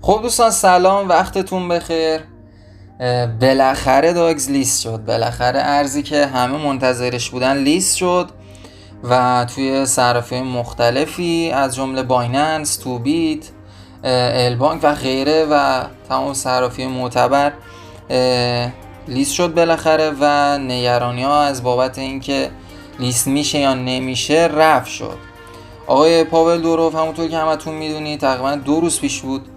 خب دوستان سلام، وقتتون بخیر. بالاخره داگز لیست شد. بالاخره ارزی که همه منتظرش بودن لیست شد و توی صرافی‌های مختلفی از جمله بایننس، توبیت، البانک و غیره و تمام صرافی معتبر لیست شد بالاخره و نگرانی ها از بابت اینکه لیست میشه یا نمیشه رفع شد. آقای پاول دوروف همونطور که همتون میدونید تقریبا 2 روز پیش بود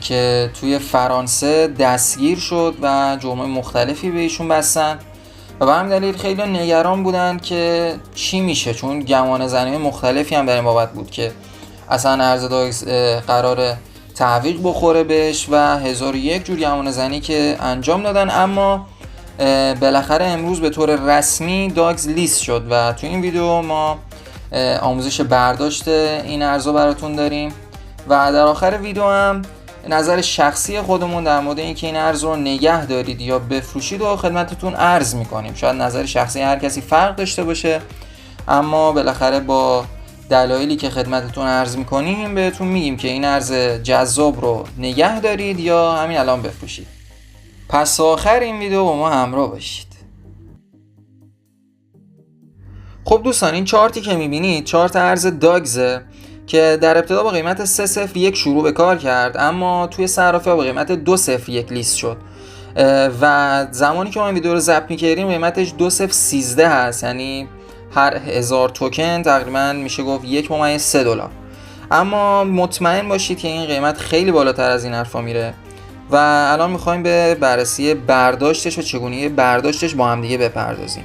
که توی فرانسه دستگیر شد و جرمای مختلفی به ایشون بستن و به همین دلیل خیلی نگران بودن که چی میشه، چون گمان زنی مختلفی هم در این بابت بود که اصلا ارز داگز قرار تعویق بخوره بهش و 1001 جور گمان زنی که انجام دادن. اما بالاخره امروز به طور رسمی داگز لیست شد و توی این ویدیو ما آموزش برداشت این ارزو براتون داریم و در آخر ویدیو هم نظر شخصی خودمون در مورد اینکه این ارز رو نگه دارید یا بفروشید و خدمتتون عرض میکنیم. شاید نظر شخصی هر کسی فرق داشته باشه، اما بالاخره با دلایلی که خدمتتون عرض میکنیم بهتون میگیم که این ارز جذاب رو نگه دارید یا همین الان بفروشید. پس آخر این ویدیو با ما همراه باشید. خب دوستان، این چارتی که میبینید چارت ارز داگزه که در ابتدا با قیمت 301 شروع به کار کرد، اما توی صرافی‌ها با قیمت 201 لیست شد و زمانی که ما این ویدیو رو ضبط می‌کردیم قیمتش 2013 هست، یعنی هر 1000 توکن تقریبا میشه گفت $1.3. اما مطمئن باشید که این قیمت خیلی بالاتر از این حرفا میره و الان می‌خوایم به بررسی برداشتش و چگونگی برداشتش با هم دیگه بپردازیم.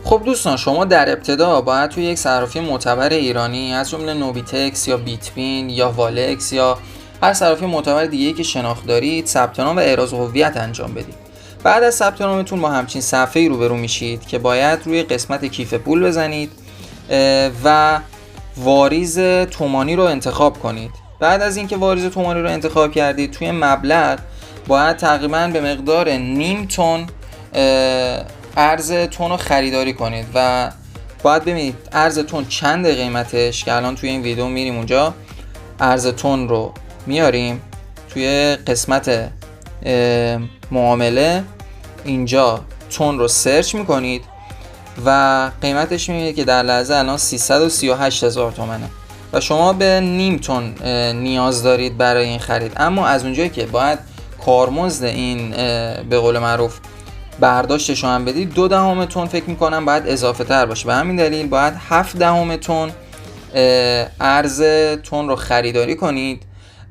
خب دوستان، شما در ابتدا باید توی یک صرافی معتبر ایرانی از جمله نوبیتکس یا بیتبین یا والکس یا هر صرافی معتبر دیگه‌ای که شناخت دارید ثبت نام و احراز هویت انجام بدید. بعد از ثبت نامتون با همچین صفحه‌ای روبرو میشید که باید روی قسمت کیف پول بزنید و واریز تومانی رو انتخاب کنید. بعد از اینکه واریز تومانی رو انتخاب کردید، توی مبلغ باید تقریباً به مقدار نیم تن ارز تون رو خریداری کنید و باید ببینید ارز تون چند قیمتش، که الان توی این ویدیو میریم اونجا ارز تون رو میاریم توی قسمت معامله، اینجا تون رو سرچ میکنید و قیمتش میبینید که در لحظه الان 338,000 تومنه و شما به نیم تن نیاز دارید برای این خرید. اما از اونجایی که باید کارمزد این به قول معروف برداشتش رو هم بدید، 0.2 تن فکر میکنم باید اضافه تر باشه. به همین دلیل باید 0.7 تن ارز تن رو خریداری کنید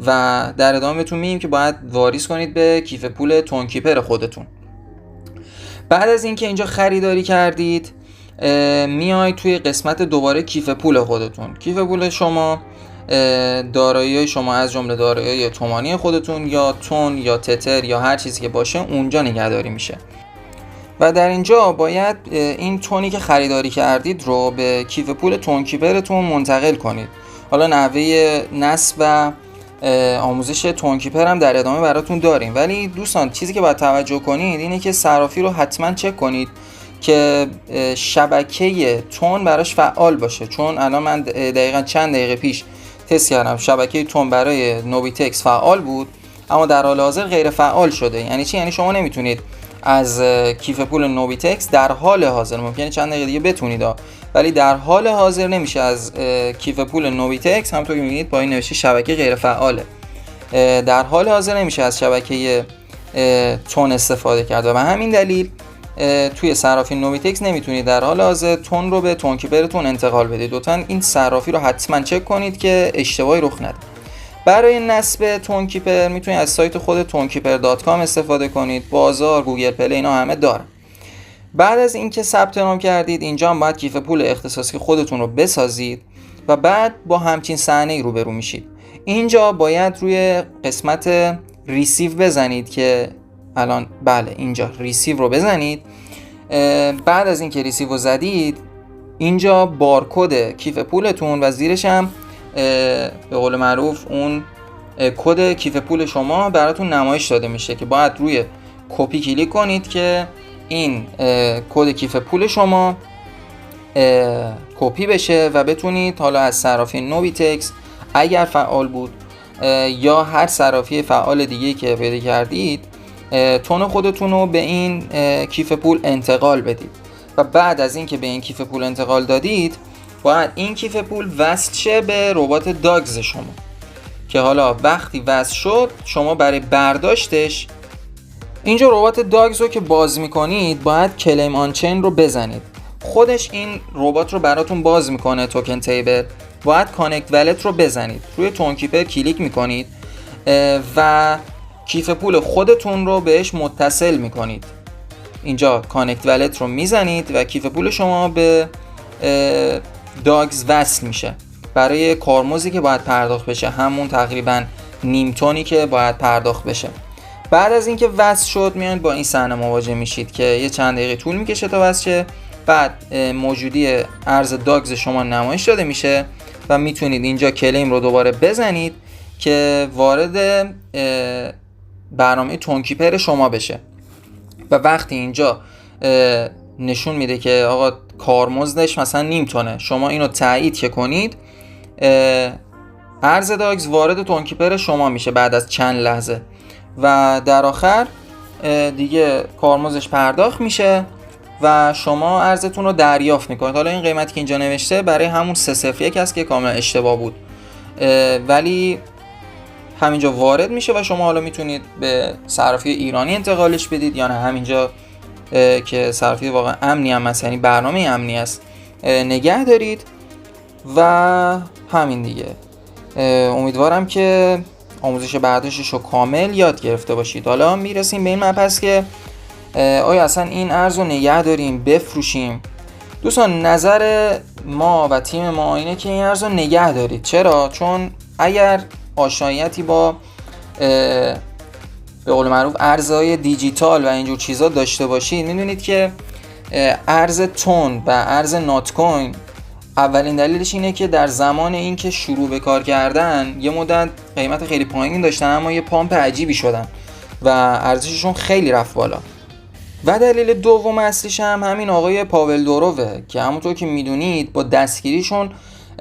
و در ادامه بهتون میگیم که باید واریز کنید به کیف پول تون کیپر خودتون. بعد از اینکه اینجا خریداری کردید میاید توی قسمت دوباره کیف پول خودتون. کیف پول شما دارایی شما از جمله دارایی تومانی خودتون یا تون یا تتر یا هر چیزی که باشه اونجا نگهداری میشه و در اینجا باید این تونی که خریداری کردید رو به کیف پول تون کیپرتون منتقل کنید. حالا نحوه نصب و آموزش تون کیپر هم در ادامه براتون داریم، ولی دوستان چیزی که باید توجه کنید اینه که صرافی رو حتما چک کنید که شبکه تون براش فعال باشه، چون الان من دقیقاً چند دقیقه پیش تست کردم شبکه تون برای نوبیتکس فعال بود اما در حال حاضر غیر فعال شده. یعنی چی؟ یعنی شما نمیتونید از کیف پول نوبیتکس در حال حاضر، ممکنه چند دقیقه دیگه بتونید ولی در حال حاضر نمیشه از کیف پول نوبیتکس، همونطور که میبینید پایین نوشته شبکه غیر فعاله، در حال حاضر نمیشه از شبکه تون استفاده کرد و به همین دلیل توی صرافی نوبیتکس نمیتونید در حال حاضر تون رو به تون کیپرتون انتقال بدید. لطفاً این صرافی رو حتما چک کنید که اشتباهی رخ نده. برای نصب تون کیپر میتونید از سایت خود tonkeeper.com استفاده کنید. بازار، گوگل پلی اینا همه دارن. بعد از اینکه ثبت نام کردید اینجا هم باید کیف پول اختصاصی خودتون رو بسازید و بعد با همچین صحنه‌ای روبرو میشید. اینجا باید روی قسمت ریسیو بزنید که الان بله اینجا ریسیو رو بزنید. بعد از اینکه ریسیو رو زدید اینجا بارکد کیف پولتون و زیرش هم به قول معروف اون کد کیف پول شما براتون نمایش داده میشه که باید روی کپی کلیک کنید که این کد کیف پول شما کپی بشه و بتونید حالا از صرافی نوبیتکس اگر فعال بود یا هر صرافی فعال دیگه که پیدا کردید تون خودتون رو به این کیف پول انتقال بدید و بعد از اینکه به این کیف پول انتقال دادید باید این کیف پول وصل شه به ربات داگز شما که حالا وقتی وصل شد شما برای برداشتش اینجا ربات داگز رو که باز میکنید باید کلیم آن چین رو بزنید. خودش این ربات رو براتون باز میکنه توکن تیبل. باید کانکت ولت رو بزنید، روی تون کیپر کلیک میکنید و کیف پول خودتون رو بهش متصل میکنید. اینجا کانکت ولت رو میزنید و کیف پول شما به داگز وصل میشه. برای کارمزدی که باید پرداخت بشه، همون تقریبا نیم تونی که باید پرداخت بشه. بعد از اینکه وصل شد میان با این صحنه مواجه میشید که یه چند دقیقه طول میکشه تا وصل شه. بعد موجودی ارز داگز شما نمایش داده میشه و میتونید اینجا کلیم رو دوباره بزنید که وارد برنامه تون کیپر شما بشه و وقتی اینجا نشون میده که آقا کارمزدش مثلا نیم تونه، شما اینو تایید که کنید ارز داگز وارد تون کیپر شما میشه بعد از چند لحظه و در آخر دیگه کارمزدش پرداخت میشه و شما ارزتون رو دریافت میکنید. حالا این قیمتی که اینجا نوشته برای همون 301 هست که کاملا اشتباه بود، ولی همینجا وارد میشه و شما حالا میتونید به صرافی ایرانی انتقالش بدید یا نه همینجا که صرافی واقعا امنی هم هست، یعنی برنامه امنی است، نگه دارید و همین دیگه. امیدوارم که آموزش برداشتش رو کامل یاد گرفته باشید. حالا میرسیم به این مبحث که آیا اصلا این ارز رو نگه داریم بفروشیم؟ دوستان نظر ما و تیم ما اینه که این ارز رو نگه دارید. چرا؟ چون اگر آشناییتی با به قول معروف ارزهای دیجیتال و اینجور چیزا داشته باشید میدونید که ارز تون و ارز نات کوین اولین دلیلش اینه که در زمان اینکه شروع به کار کردن یه مدت قیمت خیلی پایینی داشتن اما یه پامپ عجیبی شدن و ارزششون خیلی رفت بالا. و دلیل دوم اصلیش هم همین آقای پاول دوروه که همونطور که میدونید با دستگیریشون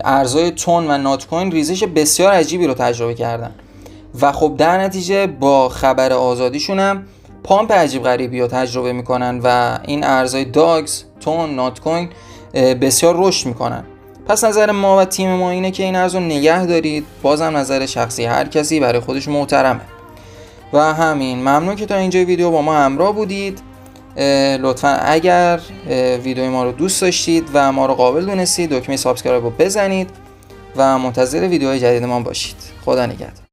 ارزهای تون و نات کوین ریزش بسیار عجیبی رو تجربه کردن و خب در نتیجه با خبر آزادیشون هم پامپ عجیب غریبی رو تجربه میکنن و این ارزهای داگز، تون، نات کوین بسیار رشد میکنن. پس نظر ما و تیم ما اینه که این ارز رو نگه دارید. بازم نظر شخصی هر کسی برای خودش محترمه و همین. ممنون که تا اینجای ویدیو با ما همراه بودید. لطفا اگر ویدیوی ما رو دوست داشتید و ما رو قابل دونستید دکمه سابسکرایب رو بزنید و منتظر ویدیوهای جدید ما باشید. خدا نگهدار.